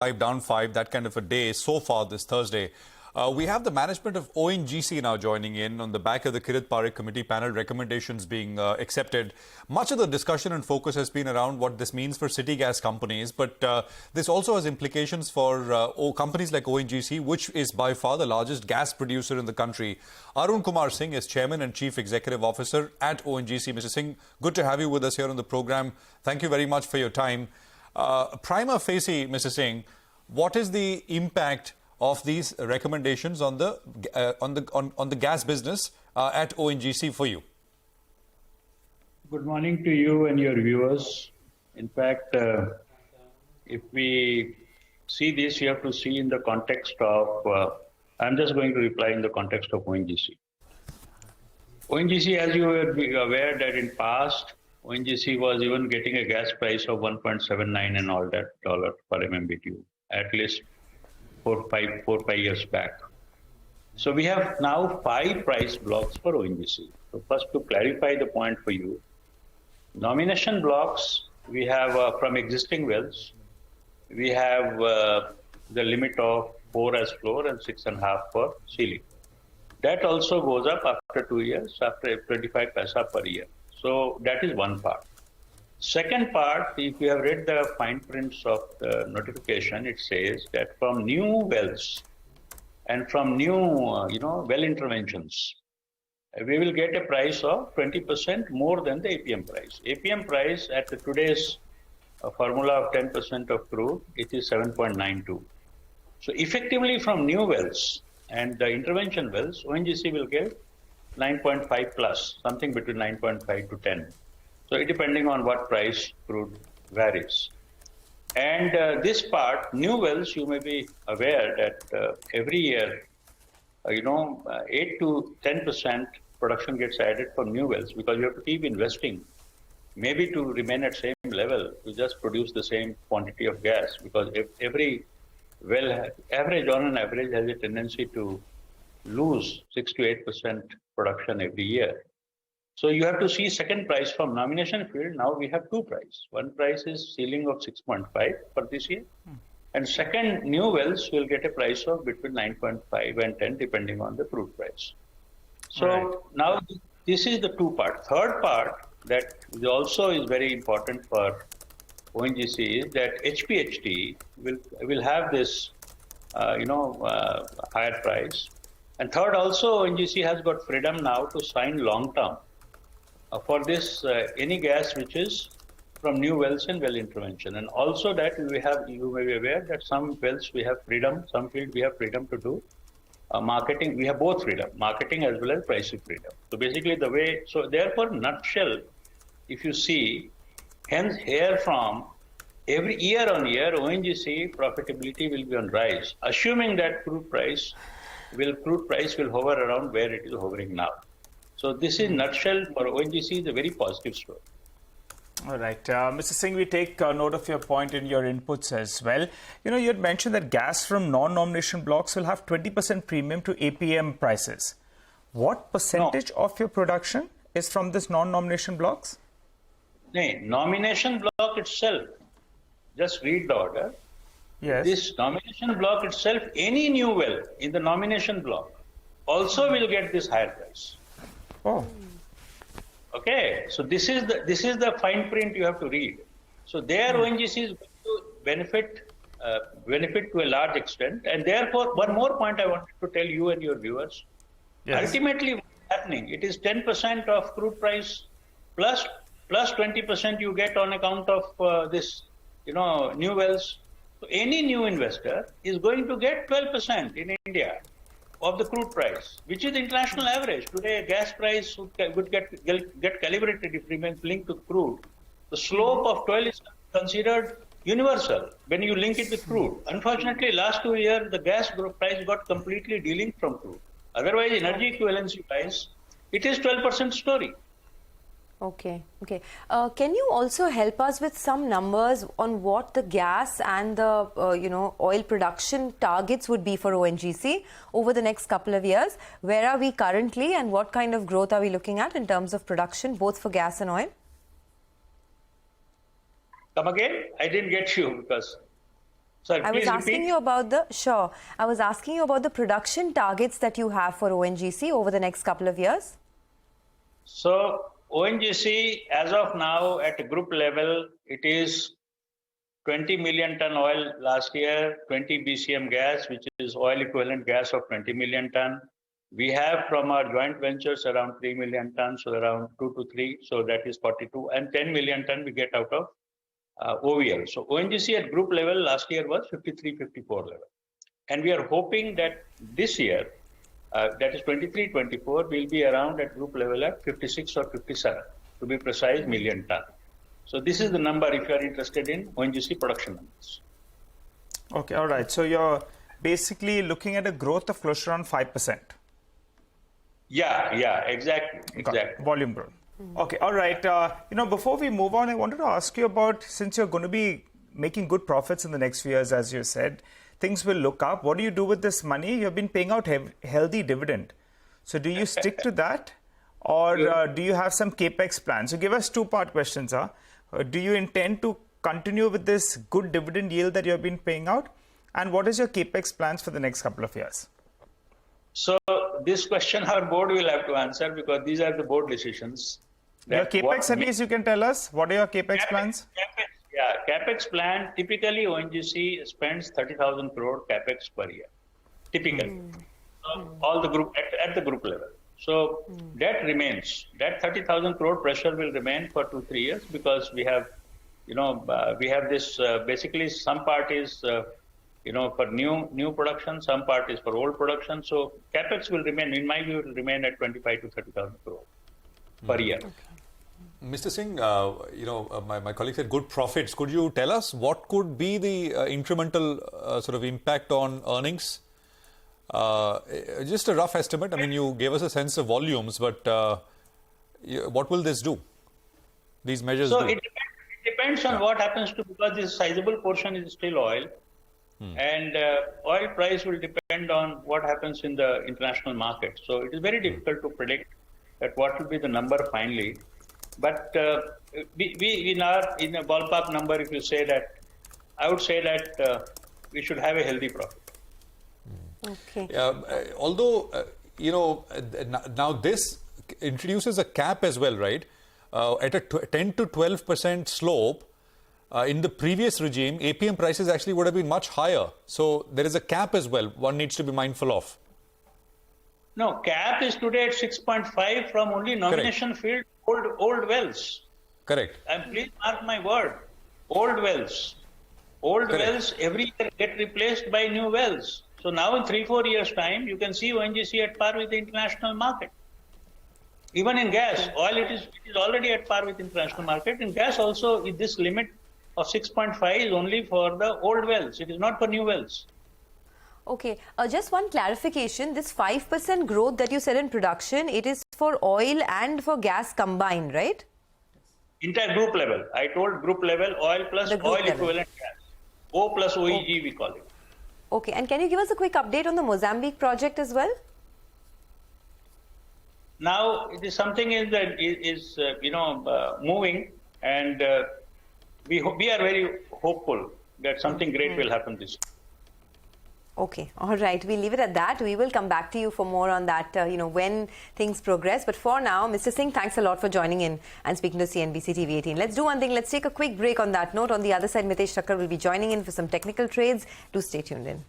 down 5, that kind of a day so far this Thursday. We have the management of ONGC now joining in on the back of the Kirit Parikh committee panel recommendations being accepted. Much of the discussion and focus has been around what this means for city gas companies, but this also has implications for companies like ONGC, which is by far the largest gas producer in the country. Arun Singh is Chairman and Chief Executive Officer at ONGC. Mr. Singh, good to have you with us here on the program. Thank you very much for your time. Prima facie, Mr. Singh, what is the impact of these recommendations on the gas business at ONGC for you? Good morning to you and your viewers. In fact, if we see this, you have to see in the context of. I'm just going to reply in the context of ONGC. ONGC, as you will be aware, that in past ONGC was even getting a gas price of 1.79 and all that dollar per MMBTU, at least four, five years back. So we have now 5 price blocks for ONGC. So first, to clarify the point for you, nomination blocks we have from existing wells. We have the limit of 4 as floor and 6.5 for ceiling. That also goes up after 2 years, after 25 paisa per year. So that is one part. Second part, if you have read the fine prints of the notification, it says that from new wells and from new, well interventions, we will get a price of 20% more than the APM price. APM price at today's formula of 10% of crude, it is 7.92. So effectively from new wells and the intervention wells, ONGC will get 9.5 plus, something between 9.5 to 10. So depending on what price crude varies. And this part, new wells, you may be aware that every year, 8 to 10% production gets added from new wells because you have to keep investing, maybe to remain at same level, to just produce the same quantity of gas, because every well, on an average, has a tendency to lose 6 to 8% production every year. So you have to see second price from nomination field. Now we have 2 prices. One price is ceiling of 6.5 for this year. And second, new wells will get a price of between 9.5 and 10 depending on the crude price. So now this is the 2 part. Third part that is also very important for ONGC is that HPHT will have this higher price. And third, also ONGC has got freedom now to sign long term for this any gas which is from new wells and well intervention. And also that you may be aware that some wells we have freedom, some field we have freedom to do marketing. We have both freedom, marketing as well as pricing freedom. So basically so therefore, nutshell, if you see, hence here from every year on year, ONGC profitability will be on rise, assuming that crude price will hover around where it is hovering now. So this in nutshell for ONGC is a very positive story. All right. Mr. Singh, we take note of your point in your inputs as well. You had mentioned that gas from non-nomination blocks will have 20% premium to APM prices. What percentage of your production is from this non-nomination blocks? No, nomination block itself, just read the order. Yes. This nomination block itself, any new well in the nomination block also will get this higher price. Oh. Okay, so this is the fine print you have to read. So there ONGC is going to benefit to a large extent, and therefore one more point I wanted to tell you and your viewers. Yes. Ultimately, what's happening? It is 10% of crude price plus 20% you get on account of this, new wells. So any new investor is going to get 12% in India of the crude price, which is the international average. Today, gas price would get calibrated if it remains linked to crude. The slope of 12 is considered universal when you link it with crude. Unfortunately, last 2 years, the gas price got completely delinked from crude. Otherwise, energy equivalency price, it is 12% story. Okay. Can you also help us with some numbers on what the gas and the oil production targets would be for ONGC over the next couple of years? Where are we currently, and what kind of growth are we looking at in terms of production, both for gas and oil? Come again? I didn't get you because... Sir, I was please asking repeat. you about I was asking you about the production targets that you have for ONGC over the next couple of years. So ONGC, as of now, at a group level, it is 20 million ton oil last year, 20 BCM gas, which is oil equivalent gas of 20 million ton. We have from our joint ventures around 3 million tons, so around 2 to 3, so that is 42, and 10 million ton we get out of OVL. So ONGC at group level last year was 53, 54 level. And we are hoping that this year, that is 23, 24, will be around at group level at 56 or 57, to be precise, million ton. So this is the number if you are interested in ONGC production numbers. Okay, all right. So you're basically looking at a growth of close to around 5%. Yeah, exactly. Volume growth. Okay, all right. Before we move on, I wanted to ask you about, since you're going to be making good profits in the next few years, as you said, things will look up. What do you do with this money? You've been paying out healthy dividend. So do you stick to that, or do you have some capex plans? So give us two-part questions. Do you intend to continue with this good dividend yield that you've been paying out? And what is your capex plans for the next couple of years? So this question our board will have to answer, because these are the board decisions. Your capex, at least you can tell us. What are your capex plans? Capex plan, typically ONGC spends 30,000 crore capex per year, typically. All the group, at the group level. So that remains. That 30,000 crore pressure will remain for 2-3 years, because we have, we have this, basically some part is, for new production, some part is for old production. So capex will remain, in my view, it will remain at 25 to 30,000 crore per year. Mr. Singh, my colleague said good profits. Could you tell us what could be the incremental sort of impact on earnings? Just a rough estimate. I mean, you gave us a sense of volumes, but what will this do? These measures so do? It depends on what happens to, because this sizable portion is still oil. And oil price will depend on what happens in the international market. So it is very difficult to predict that what will be the number finally. But we are in a ballpark number. If you say that, I would say that we should have a healthy profit. Okay. Although, now this introduces a cap as well, right? At a 10 to 12% slope, in the previous regime, APM prices actually would have been much higher. So there is a cap as well one needs to be mindful of. No, cap is today at 6.5 from only nomination field, old wells. Correct. And please mark my word, old wells. Old wells every year get replaced by new wells. So now in 3-4 years' time, you can see ONGC at par with the international market. Even in gas, oil it is already at par with international market. In gas also, this limit of 6.5 is only for the old wells. It is not for new wells. Okay, just one clarification. This 5% growth that you said in production, it is for oil and for gas combined, right? Entire group level. I told group level, oil plus oil equivalent gas. O plus OEG we call it. Okay, and can you give us a quick update on the Mozambique project as well? Now, it is something is moving, and we are very hopeful that something great will happen this year. Okay, all right. We'll leave it at that. We will come back to you for more on that, when things progress. But for now, Mr. Singh, thanks a lot for joining in and speaking to CNBC-TV18. Let's do one thing. Let's take a quick break on that note. On the other side, Mitesh Thakkar will be joining in for some technical trades. Do stay tuned in.